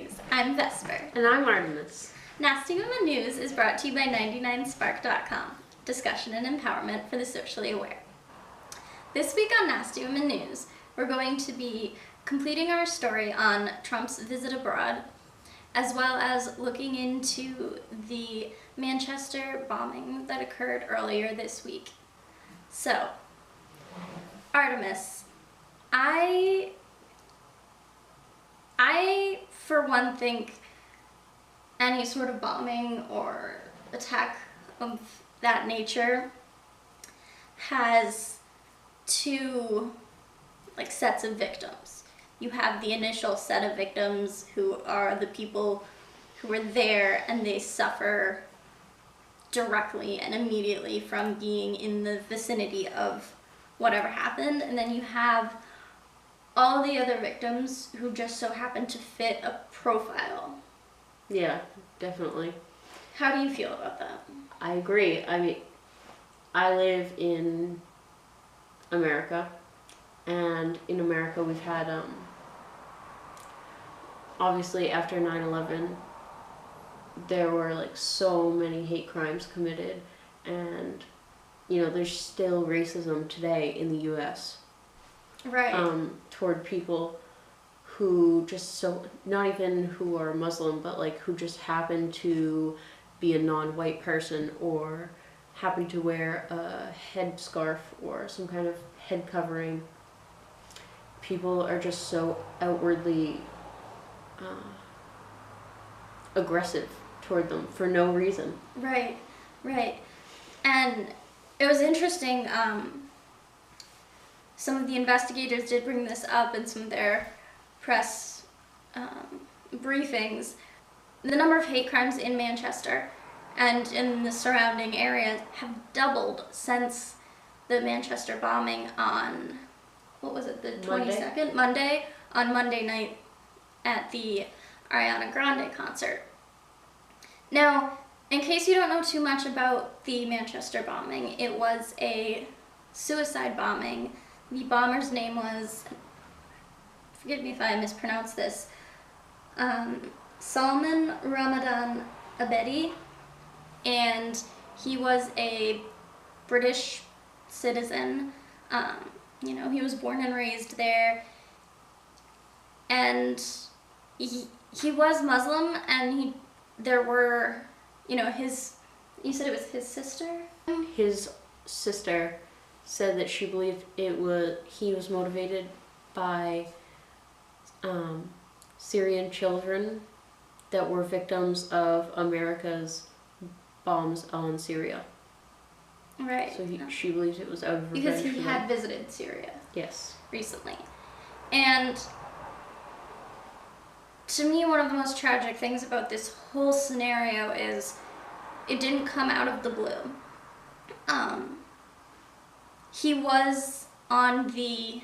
News. I'm Vesper. And I'm Artemis. Nasty Women News is brought to you by 99spark.com. Discussion and empowerment for the socially aware. This week on Nasty Women News, we're going to be completing our story on Trump's visit abroad, as well as looking into the Manchester bombing that occurred earlier this week. So, Artemis, I for one think any sort of bombing or attack of that nature has two sets of victims. You have the initial set of victims who are the people who were there and they suffer directly and immediately from being in the vicinity of whatever happened, and then you have all the other victims who just so happen to fit a profile. Yeah, definitely. How do you feel about that? I agree. I mean, I live in America, and in America we've had, obviously after 9/11, there were so many hate crimes committed, and there's still racism today in the U.S. Right. Toward people who not even who are Muslim, but who just happen to be a non-white person or happen to wear a headscarf or some kind of head covering. People are just so outwardly aggressive toward them for no reason. Right. And it was interesting, some of the investigators did bring this up in some of their press briefings. The number of hate crimes in Manchester and in the surrounding areas have doubled since the Manchester bombing on, what was it, the 22nd? Monday, on Monday night at the Ariana Grande concert. Now, in case you don't know too much about the Manchester bombing, it was a suicide bombing. The bomber's name was, forgive me if I mispronounce this, Salman Ramadan Abedi, and he was a British citizen. He was born and raised there, and he was Muslim, and there were, you said it was his sister? His sister said that she believed he was motivated by Syrian children that were victims of America's bombs on Syria. Right. So she believes it was out of revenge. Because he had visited Syria. Yes. Recently. And to me, one of the most tragic things about this whole scenario is it didn't come out of the blue. He was on the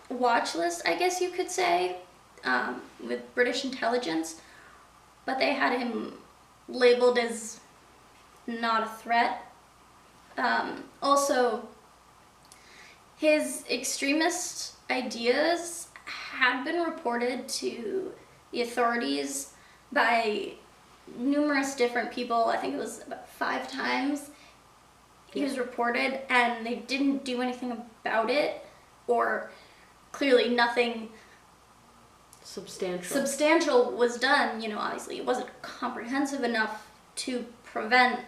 watch list, I guess you could say, with British intelligence, but they had him labeled as not a threat. Also, his extremist ideas had been reported to the authorities by numerous different people. I think it was about 5 times he was reported, and they didn't do anything about it, or clearly nothing substantial was done. Obviously it wasn't comprehensive enough to prevent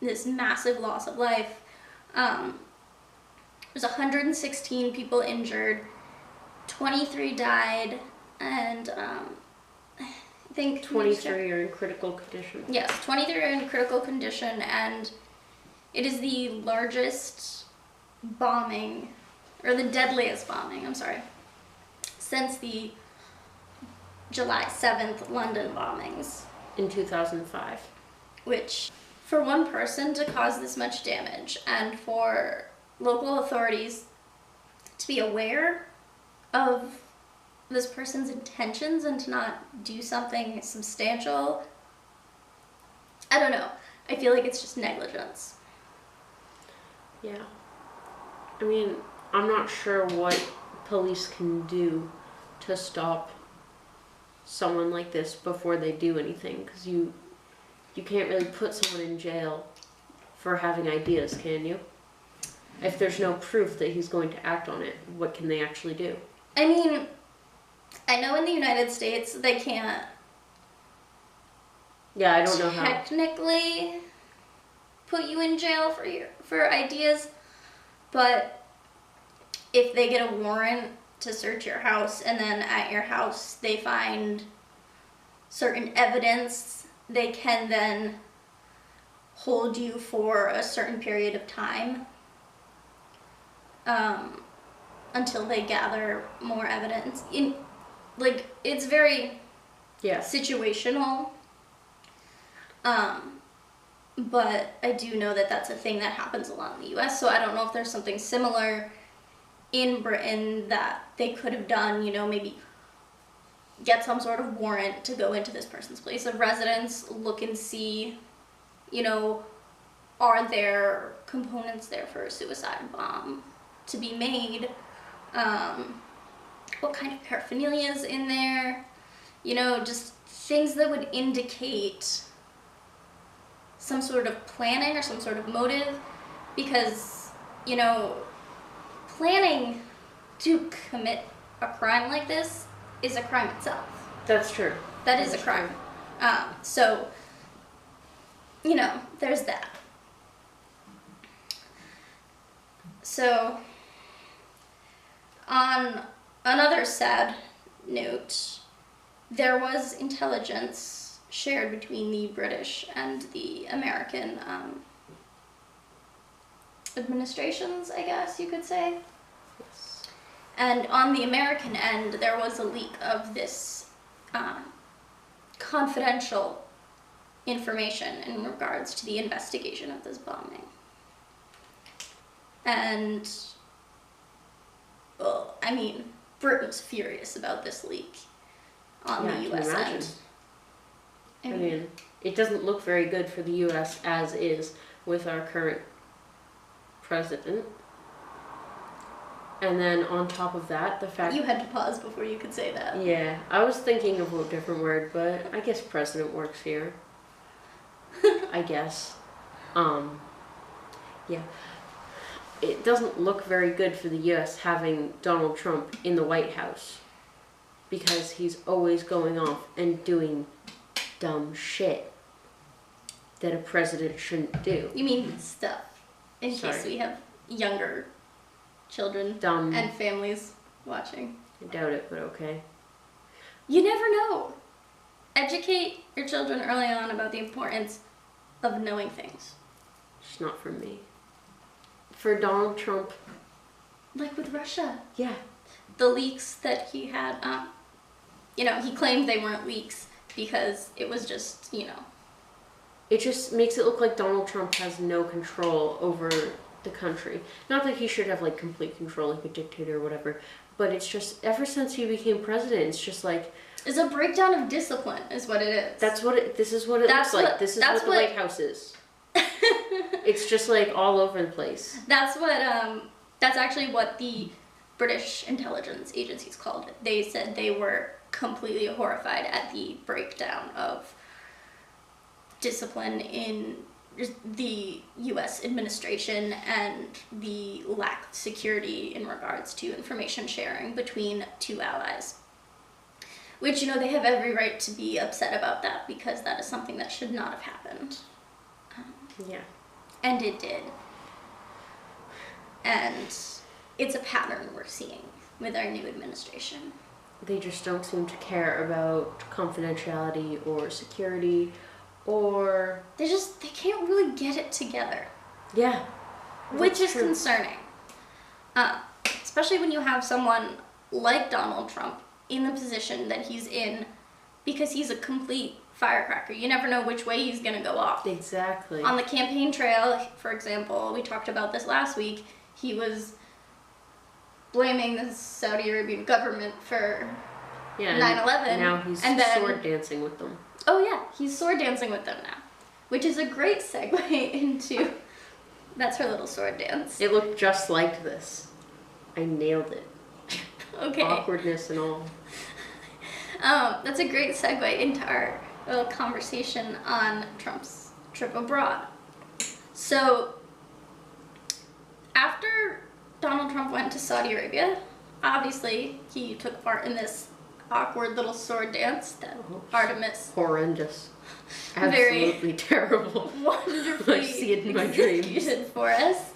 this massive loss of life. There's 116 people injured, 23 died, and I think 23 are in critical condition. Yes, 23 are in critical condition, and it is the largest bombing, or the deadliest bombing, since the July 7th London bombings. In 2005. Which, for one person to cause this much damage, and for local authorities to be aware of this person's intentions and to not do something substantial, I don't know. I feel like it's just negligence. Yeah. I'm not sure what police can do to stop someone like this before they do anything, because you can't really put someone in jail for having ideas, can you? If there's no proof that he's going to act on it, what can they actually do? I mean, I know in the United States they can't. Yeah, I don't know how. Technically put you in jail for ideas, but if they get a warrant to search your house and then at your house they find certain evidence, they can then hold you for a certain period of time until they gather more evidence. It's very situational. But I do know that that's a thing that happens a lot in the US, so I don't know if there's something similar in Britain that they could have done, maybe get some sort of warrant to go into this person's place of residence, look and see, are there components there for a suicide bomb to be made? What kind of paraphernalia is in there? Just things that would indicate some sort of planning or some sort of motive, because, planning to commit a crime like this is a crime itself. That's true. That is a crime. So, there's that. So, on another sad note, there was intelligence shared between the British and the American administrations, I guess you could say. Yes. And on the American end, there was a leak of this confidential information in regards to the investigation of this bombing. And, well, I mean, Britain's furious about this leak on the US end. I mean, it doesn't look very good for the US as is with our current president. And then on top of that, the fact... You had to pause before you could say that. Yeah, I was thinking of a different word, but I guess president works here. I guess. Yeah. It doesn't look very good for the US having Donald Trump in the White House, because he's always going off and doing dumb shit that a president shouldn't do. You mean stuff, in case we have younger children and families watching. I doubt it, but okay. You never know. Educate your children early on about the importance of knowing things. It's not for me. For Donald Trump. Like with Russia. Yeah. The leaks that he had, he claimed they weren't leaks because it was just, It just makes it look like Donald Trump has no control over the country. Not that he should have, complete control like a dictator or whatever, but it's just, ever since he became president, it's just like... It's a breakdown of discipline, is what it is. This is what it looks like. This is what the White House is. It's just, all over the place. That's actually what the British intelligence agencies called it. They said they were completely horrified at the breakdown of discipline in the U.S. administration and the lack of security in regards to information sharing between two allies. Which, they have every right to be upset about that, because that is something that should not have happened. Yeah. And it did. And it's a pattern we're seeing with our new administration. They just don't seem to care about confidentiality or security, or... They can't really get it together. Yeah. Which is concerning. Especially when you have someone like Donald Trump in the position that he's in, because he's a complete firecracker. You never know which way he's going to go off. Exactly. On the campaign trail, for example, we talked about this last week, he was blaming the Saudi Arabian government for 9/11. Now he's sword dancing with them. Oh yeah, he's sword dancing with them now. Which is a great segue into... That's her little sword dance. It looked just like this. I nailed it. Okay. Awkwardness and all. That's a great segue into our little conversation on Trump's trip abroad. So, after Donald Trump went to Saudi Arabia, obviously he took part in this awkward little sword dance that Artemis Horrendous. very Absolutely terrible. wonderfully I see it in my dreams. executed for us.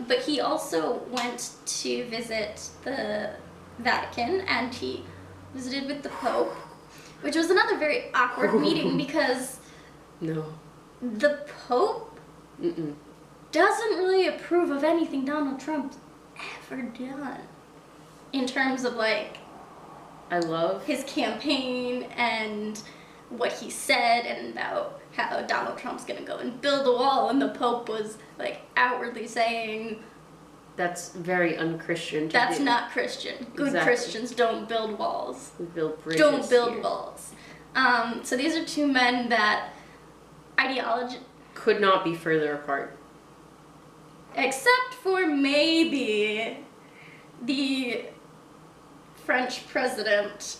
But he also went to visit the Vatican, and he visited with the Pope, which was another very awkward meeting because No. the Pope doesn't really approve of anything Donald Trump's ever done in terms of like I love his campaign and what he said and about how Donald Trump's gonna go and build a wall, and the Pope was like outwardly saying that's very unchristian. that's not Christian. Good Exactly. Christians don't build walls. We build bridges. Don't build here. walls. So these are two men that ideology, Could not be further apart. except for maybe the French President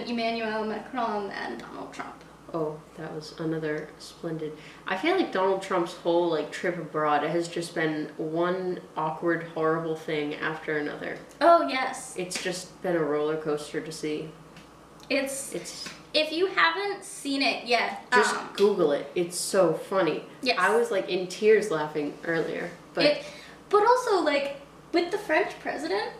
Emmanuel Macron and Donald Trump. Oh, that was another splendid. I feel like Donald Trump's whole like trip abroad has just been one awkward, horrible thing after another. Oh yes, It's just been a roller coaster to see. it's It's if you haven't seen it yet, just Google it. It's so funny. yes. I was like in tears laughing earlier, but But also, like, with the French president,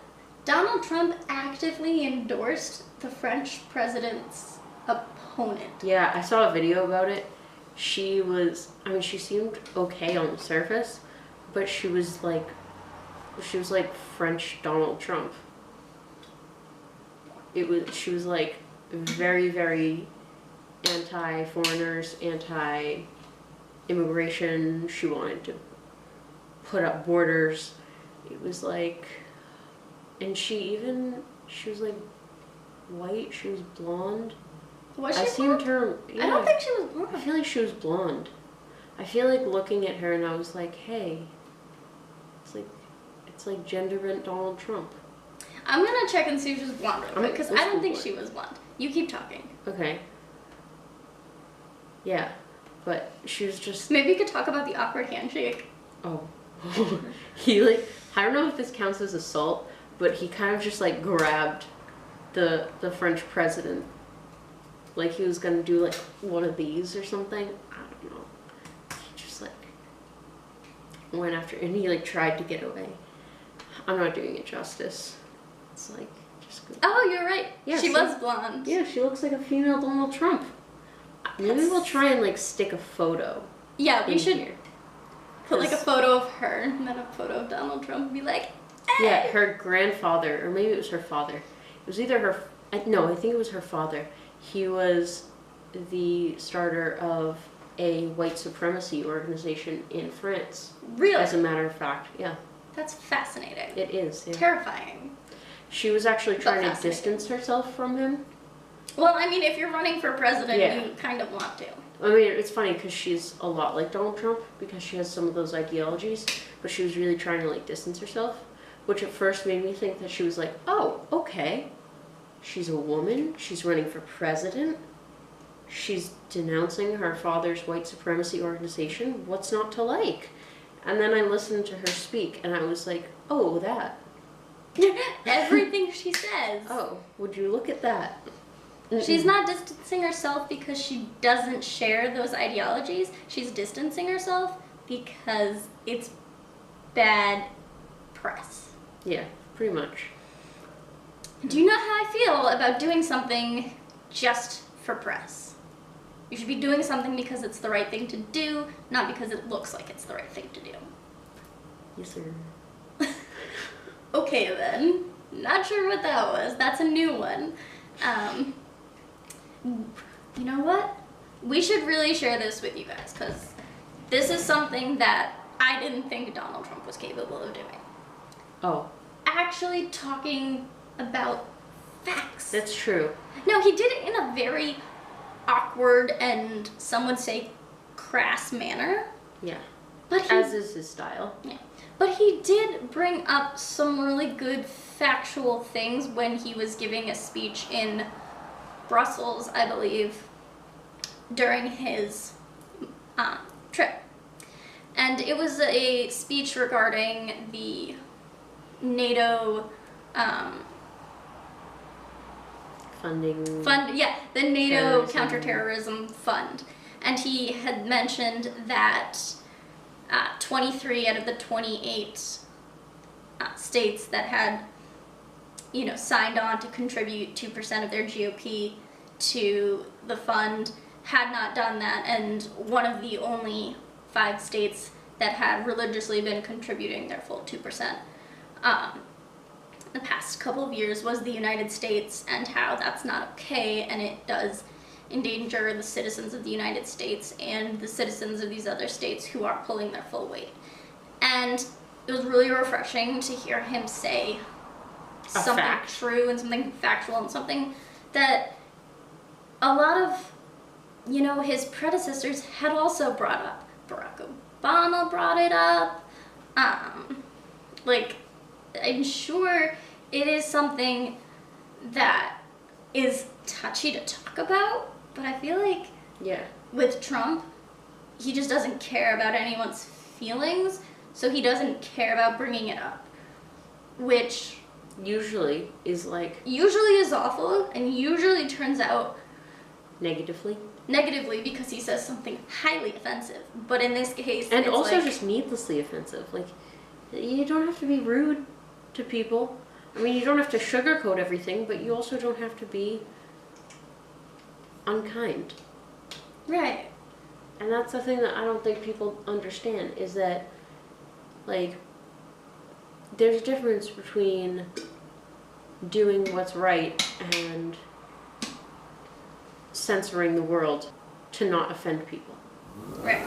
Donald Trump actively endorsed the French president's opponent. yeah, I saw a video about it. She seemed okay on the surface, but she was like French Donald Trump. She was like very, very anti-foreigners, anti-immigration. She wanted to put up borders. It was like, and she was like white. She was blonde. Was she I blonde? seemed her. Yeah, I don't think she was blonde. I feel like she was blonde. I feel like looking at her and I was like, hey, it's like gender bent Donald Trump. I'm gonna check and see if she's blonde real quick, because I let's don't think Google she was blonde. You keep talking. Okay. Yeah, but she was just. Maybe you could talk about the awkward handshake. Oh. He like, I don't know if this counts as assault, but he kind of just like grabbed the French president. Like he was gonna do like one of these or something. I don't know. He just like went after, and he like tried to get away. I'm not doing it justice. It's like just. Good. Oh, you're right. Yeah, she see? was blonde. Yeah, she looks like a female Donald Trump. Maybe we'll try and like stick a photo. Yeah, we in should here. put like a photo of her and then a photo of Donald Trump and be like, hey! Yeah, her grandfather, or maybe it was her father. It was either her. No, I think it was her father. He was the starter of a white supremacy organization in France. Really? As a matter of fact, yeah. That's fascinating. It is. Yeah. Terrifying. She was actually trying to fascinating. distance herself from him. Well, I mean, if you're running for president, Yeah. you kind of want to. I mean, it's funny because she's a lot like Donald Trump because she has some of those ideologies, but she was really trying to like distance herself, which at first made me think that she was like, oh, okay. She's a woman. She's running for president. She's denouncing her father's white supremacy organization. What's not to like? And then I listened to her speak, and I was like, oh, that. Everything she says. Oh, would you look at that? She's not distancing herself because she doesn't share those ideologies. She's distancing herself because it's bad press. Yeah, pretty much. Do you know how I feel about doing something just for press? You should be doing something because it's the right thing to do, not because it looks like it's the right thing to do. Yes, sir. Okay then. Not sure what that was. That's a new one. You know what? We should really share this with you guys because this is something that I didn't think Donald Trump was capable of doing. Oh, Actually talking about facts. that's true. No, he did it in a very awkward and some would say crass manner. Yeah. But he, As is his style. yeah. But he did bring up some really good factual things when he was giving a speech in Brussels, I believe, during his trip. And it was a speech regarding the NATO Funding. the NATO Terrorism. counterterrorism fund. And he had mentioned that 23 out of the 28 states that had, signed on to contribute 2% of their GOP to the fund had not done that, and one of the only 5 states that had religiously been contributing their full 2% the past couple of years was the United States, and how that's not okay, and it does endanger the citizens of the United States and the citizens of these other states who are pulling their full weight. And it was really refreshing to hear him say something true and something factual and something that a lot of, his predecessors had also brought up. Barack Obama brought it up. I'm sure it is something that is touchy to talk about, but I feel like with Trump, he just doesn't care about anyone's feelings, so he doesn't care about bringing it up, which usually is awful, and usually turns out negatively because he says something highly offensive. But in this case, and it's also just needlessly offensive. Like, you don't have to be rude to people. I mean, you don't have to sugarcoat everything, but you also don't have to be unkind. Right. And that's the thing that I don't think people understand, is that, like, there's a difference between doing what's right and censoring the world to not offend people. Right.